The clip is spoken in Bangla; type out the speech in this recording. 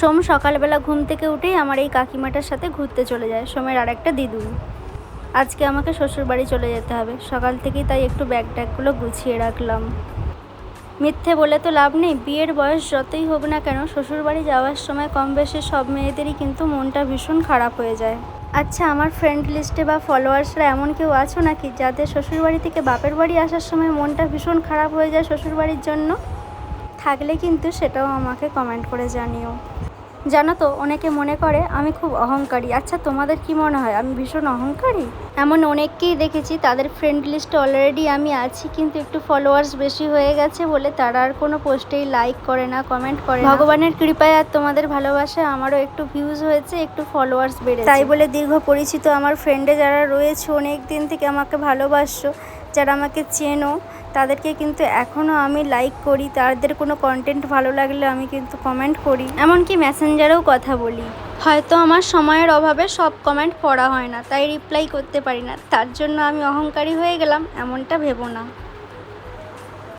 সোম সকালবেলা ঘুম থেকে উঠেই আমার এই কাকিমাটার সাথে ঘুরতে চলে যায়, সোমের আরেকটা দিদুন। আজকে আমাকে শ্বশুরবাড়ি চলে যেতে হবে সকাল থেকেই, তাই একটু ব্যাগ ট্যাগগুলো গুছিয়ে রাখলাম। মিথ্যে বলে তো লাভ নেই, বিয়ের বয়স যতই হোক না কেন শ্বশুরবাড়ি যাওয়ার সময় কম বেশি সব মেয়েদেরই কিন্তু মনটা ভীষণ খারাপ হয়ে যায়। আচ্ছা, আমার ফ্রেন্ড লিস্টে বা ফলোয়ার্সরা এমন কেউ আছো নাকি যাদের শ্বশুরবাড়ি থেকে বাপের বাড়ি আসার সময় মনটা ভীষণ খারাপ হয়ে যায় শ্বশুরবাড়ির জন্য? থাকলে কিন্তু সেটাও আমাকে কমেন্ট করে জানিও। জানো তো, অনেকে মনে করে আমি খুব অহংকারী। আচ্ছা, তোমাদের কি মনে হয় আমি ভীষণ অহংকারী? এমন অনেককেই দেখেছি তাদের ফ্রেন্ড লিস্টে অলরেডি আমি আছি, কিন্তু একটু ফলোয়ার্স বেশি হয়ে গেছে বলে তারা আর কোনো পোস্টেই লাইক করে না, কমেন্ট করে না। ভগবানের কৃপায় আর তোমাদের ভালোবাসায় আমারও একটু ভিউজ হয়েছে, একটু ফলোয়ার্স বেড়েছে। তাই বলে দীর্ঘ পরিচিত আমার ফ্রেন্ডে যারা রয়েছে, অনেক দিন থেকে আমাকে ভালোবাসছো, যারা আমাকে চেনো, তাদেরকে কিন্তু এখনও আমি লাইক করি। তাদের কোনো কন্টেন্ট ভালো লাগলে আমি কিন্তু কমেন্ট করি, এমনকি মেসেঞ্জারেও কথা বলি। হয়তো আমার সময়ের অভাবে সব কমেন্ট পড়া হয় না, তাই রিপ্লাই করতে পারি না, তার জন্য আমি অহংকারী হয়ে গেলাম এমনটা ভেবো না।